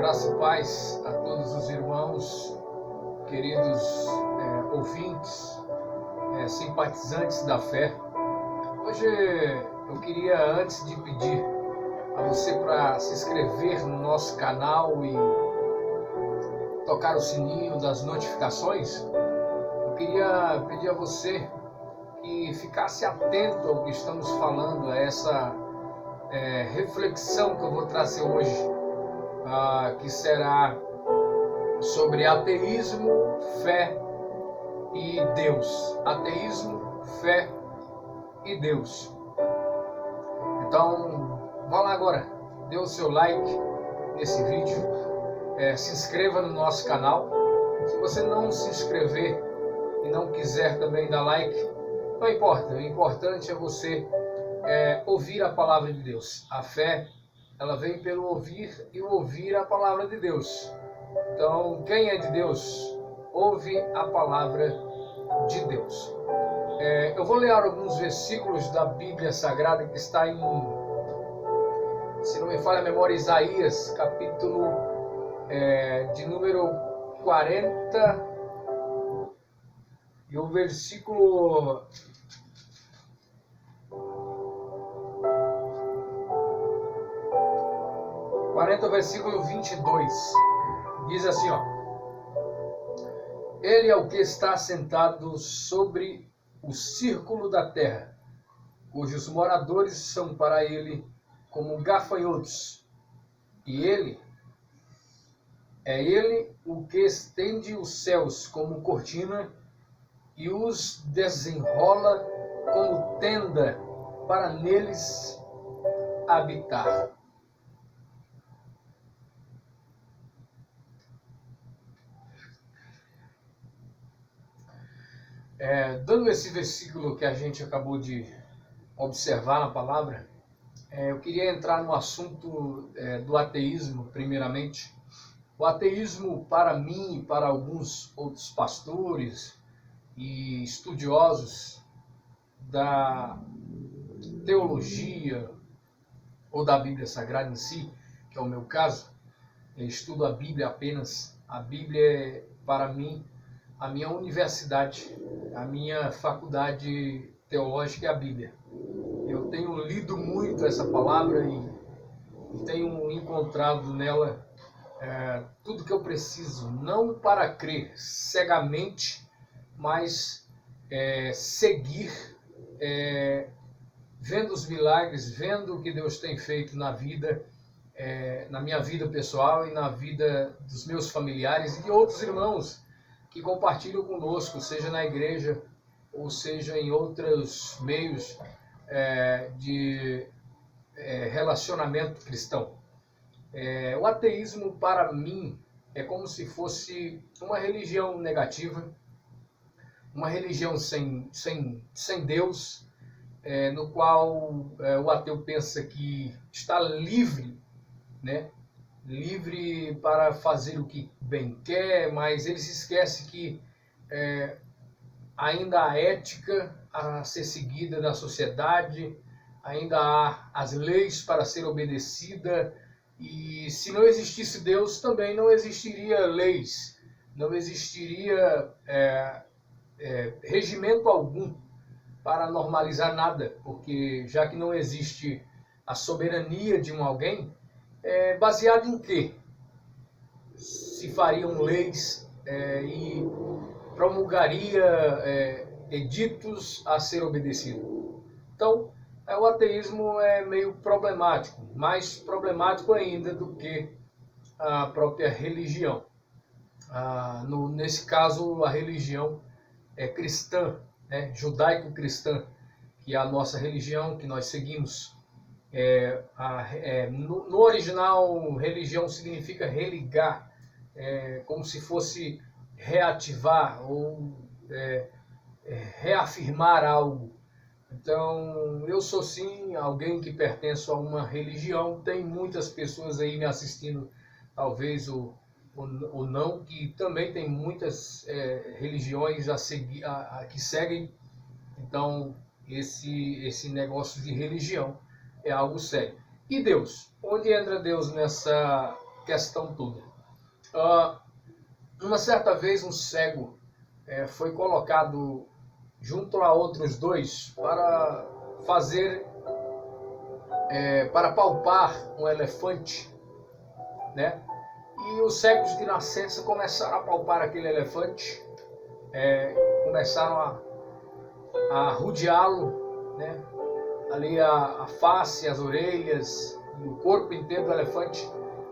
Graça e paz a todos os irmãos, queridos ouvintes, simpatizantes da fé. Hoje eu queria, antes de pedir a você para se inscrever no nosso canal e tocar o sininho das notificações, eu queria pedir a você que ficasse atento ao que estamos falando, a essa reflexão que eu vou trazer hoje, que será sobre ateísmo, fé e Deus. Ateísmo, fé e Deus. Então, vá lá agora, dê o seu like nesse vídeo, se inscreva no nosso canal. Se você não se inscrever e não quiser também dar like, não importa, o importante é você ouvir a palavra de Deus. A fé, ela vem pelo ouvir e ouvir a palavra de Deus. Então, quem é de Deus, ouve a palavra de Deus. Eu vou ler alguns versículos da Bíblia Sagrada que está em, se não me falha a memória, Isaías, capítulo de número 40, e o versículo 40, versículo 22, diz assim, Ele é o que está sentado sobre o círculo da terra, cujos moradores são para ele como gafanhotos, e ele o que estende os céus como cortina e os desenrola como tenda para neles habitar. Dando esse versículo que a gente acabou de observar na palavra, eu queria entrar no assunto do ateísmo, primeiramente. O ateísmo, para mim e para alguns outros pastores e estudiosos da teologia ou da Bíblia Sagrada em si, que é o meu caso, eu estudo a Bíblia apenas. A Bíblia é, para mim, a minha universidade, a minha faculdade teológica é a Bíblia. Eu tenho lido muito essa palavra e tenho encontrado nela tudo que eu preciso, não para crer cegamente, mas seguir, vendo os milagres, vendo o que Deus tem feito na vida, na minha vida pessoal e na vida dos meus familiares e de outros irmãos que compartilham conosco, seja na igreja ou seja em outros meios de relacionamento cristão. O ateísmo, para mim, é como se fosse uma religião negativa, uma religião sem Deus, no qual o ateu pensa que está livre, né? Livre para fazer o que bem quer, mas ele se esquece que ainda há ética a ser seguida na sociedade, ainda há as leis para ser obedecida, e se não existisse Deus, também não existiria leis, não existiria regimento algum para normalizar nada, porque já que não existe a soberania de alguém, baseado em quê se fariam leis e promulgaria editos a ser obedecido? Então, o ateísmo é meio problemático, mais problemático ainda do que a própria religião. Nesse caso, a religião cristã, judaico-cristã, que é a nossa religião que nós seguimos. No original, religião significa religar, como se fosse reativar ou reafirmar algo. Então, eu sou sim alguém que pertence a uma religião. Tem muitas pessoas aí me assistindo, talvez ou não, que também tem muitas religiões que seguem. Então, esse negócio de religião é algo sério. E Deus? Onde entra Deus nessa questão toda. Uma certa vez um cego foi colocado junto a outros dois para para palpar um elefante, né? E os cegos de nascença começaram a palpar aquele elefante, começaram a rodeá-lo, né? Ali a face, as orelhas, o corpo inteiro do elefante.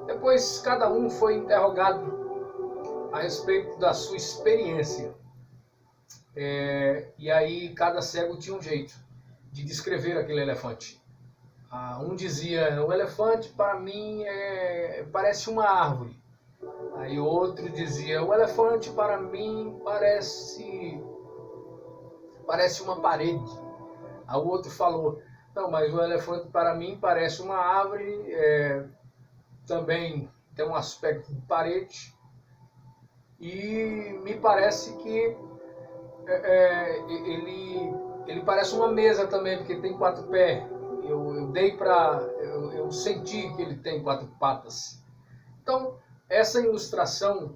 Depois cada um foi interrogado a respeito da sua experiência. E aí cada cego tinha um jeito de descrever aquele elefante. Um dizia: o elefante para mim parece uma árvore. Aí outro dizia: o elefante para mim parece uma parede. Aí o outro falou: não, mas o elefante para mim parece uma árvore, também tem um aspecto de parede. E me parece que ele parece uma mesa também, porque tem 4 pés. Eu senti que ele tem 4 patas. Então, essa ilustração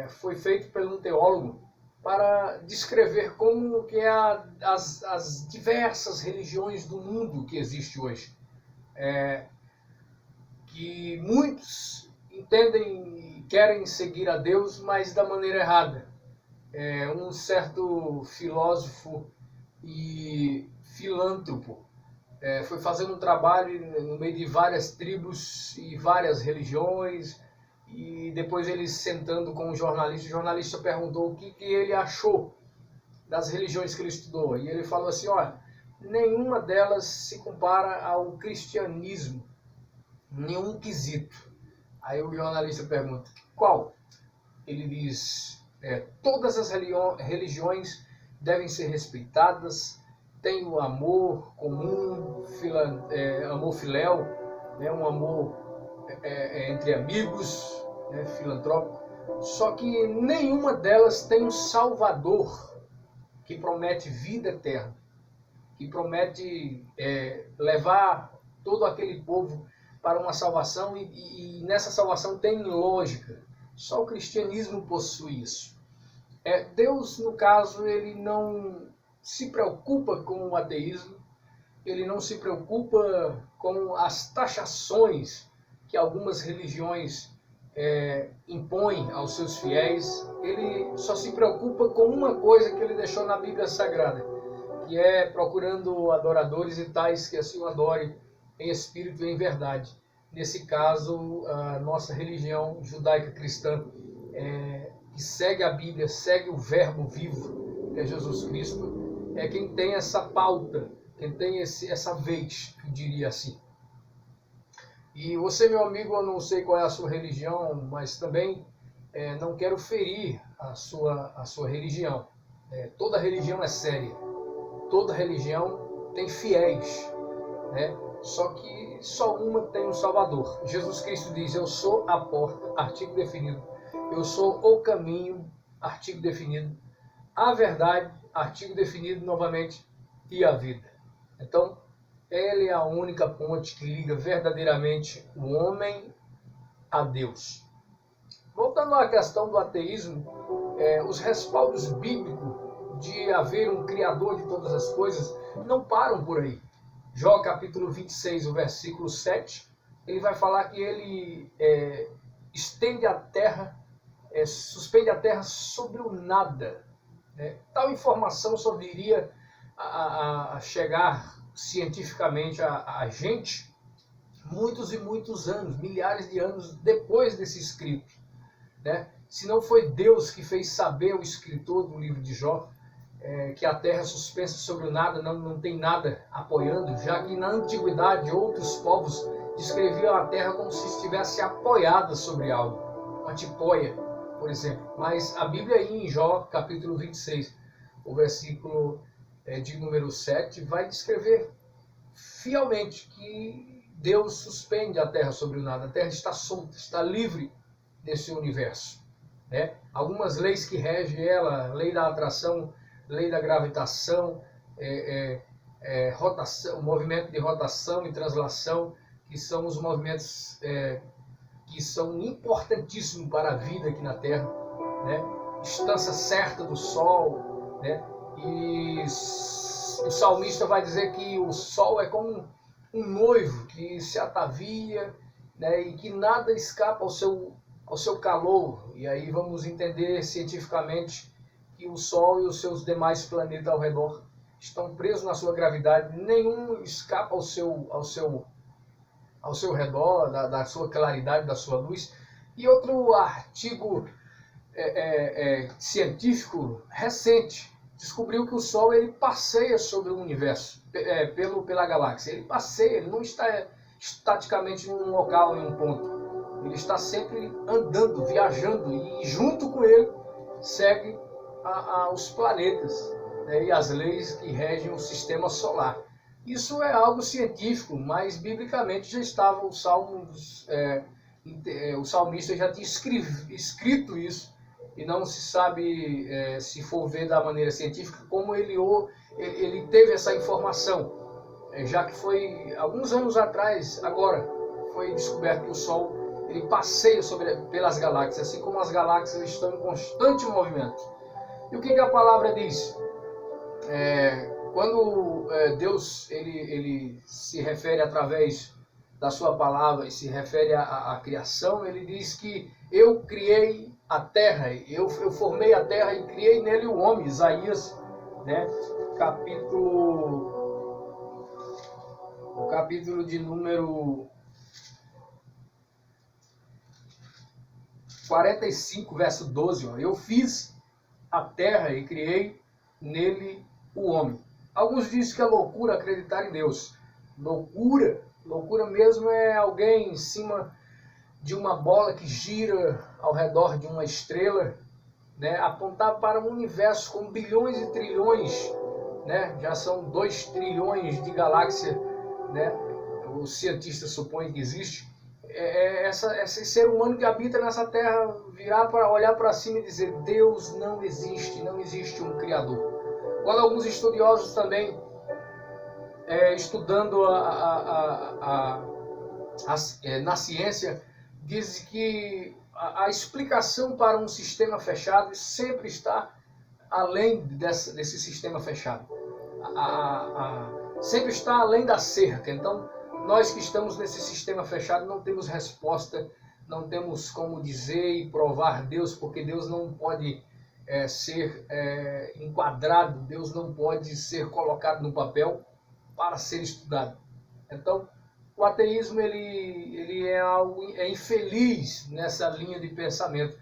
foi feita por um teólogo para descrever como que as diversas religiões do mundo que existe hoje. Que muitos entendem e querem seguir a Deus, mas da maneira errada. Um certo filósofo e filântropo foi fazendo um trabalho no meio de várias tribos e várias religiões, e depois ele sentando com o jornalista perguntou o que ele achou das religiões que ele estudou, e ele falou assim: olha, nenhuma delas se compara ao cristianismo, nenhum quesito. Aí o jornalista pergunta: qual? Ele diz: todas as religiões devem ser respeitadas, tem o amor comum, amor filéu, né, um amor entre amigos, né, filantrópico, só que nenhuma delas tem um Salvador que promete vida eterna, que promete levar todo aquele povo para uma salvação, e nessa salvação tem lógica. Só o cristianismo possui isso. Deus, no caso, ele não se preocupa com o ateísmo, ele não se preocupa com as taxações que algumas religiões impõem aos seus fiéis. Ele só se preocupa com uma coisa que ele deixou na Bíblia Sagrada, que é procurando adoradores e tais que assim o adorem em espírito e em verdade. Nesse caso, a nossa religião judaica cristã, que segue a Bíblia, segue o verbo vivo, que é Jesus Cristo, é quem tem essa pauta, quem tem essa vez, eu diria assim. E você, meu amigo, eu não sei qual é a sua religião, mas também não quero ferir a sua religião. Toda religião é séria, toda religião tem fiéis, né? Só que só uma tem um Salvador. Jesus Cristo diz: eu sou a porta, artigo definido. Eu sou o caminho, artigo definido. A verdade, artigo definido novamente. E a vida. Então, ele é a única ponte que liga verdadeiramente o homem a Deus. Voltando à questão do ateísmo, os respaldos bíblicos de haver um Criador de todas as coisas não param por aí. Jó capítulo 26, o versículo 7, ele vai falar que ele estende a terra, suspende a terra sobre o nada. Tal informação só viria a chegar cientificamente a gente muitos e muitos anos, milhares de anos depois desse escrito. Se não foi Deus que fez saber o escritor do livro de Jó, que a terra suspensa sobre o nada, não tem nada apoiando, já que na antiguidade outros povos descreviam a terra como se estivesse apoiada sobre algo, uma tipóia, por exemplo. Mas a Bíblia aí em Jó, capítulo 26, o versículo de número 7, vai descrever fielmente que Deus suspende a terra sobre o nada. A terra está solta, está livre desse universo. Algumas leis que regem ela, lei da atração, lei da gravitação, rotação, o movimento de rotação e translação, que são os movimentos que que são importantíssimos para a vida aqui na Terra, né? Distância certa do Sol, né? E o salmista vai dizer que o Sol é como um noivo que se atavia, né? E que nada escapa ao seu calor. E aí vamos entender cientificamente que o Sol e os seus demais planetas ao redor estão presos na sua gravidade, nenhum escapa ao seu redor, da sua claridade, da sua luz. E outro artigo científico recente descobriu que o Sol ele passeia sobre o universo, pela galáxia. Ele passeia, ele não está estaticamente em um local, em um ponto. Ele está sempre andando, viajando, e junto com ele segue os planetas, né, e as leis que regem o sistema solar. Isso é algo científico, mas biblicamente já estava o salmista já tinha escrito isso, e não se sabe, se for ver da maneira científica, como ele teve essa informação, já que foi alguns anos atrás, agora, foi descoberto que o Sol ele passeia pelas galáxias, assim como as galáxias estão em constante movimento. E o que a palavra diz? Quando Deus ele se refere através da sua palavra e se refere à criação, ele diz que eu criei a terra, eu formei a terra e criei nele o homem. Isaías, né, capítulo de número 45, verso 12, ó, eu fiz a terra e criei nele o homem. Alguns dizem que é loucura acreditar em Deus. Loucura mesmo é alguém em cima de uma bola que gira ao redor de uma estrela, né, apontar para um universo com bilhões e trilhões, né, já são 2 trilhões de galáxias, né, os cientistas supõem que existe. Esse ser humano que habita nessa terra virar para olhar para cima e dizer: Deus não existe um Criador. Quando alguns estudiosos também, estudando na ciência, dizem que a explicação para um sistema fechado sempre está além desse sistema fechado. Sempre está além da cerca. Então, nós que estamos nesse sistema fechado não temos resposta, não temos como dizer e provar Deus, porque Deus não pode ser enquadrado, Deus não pode ser colocado no papel para ser estudado. Então, o ateísmo ele é infeliz nessa linha de pensamento,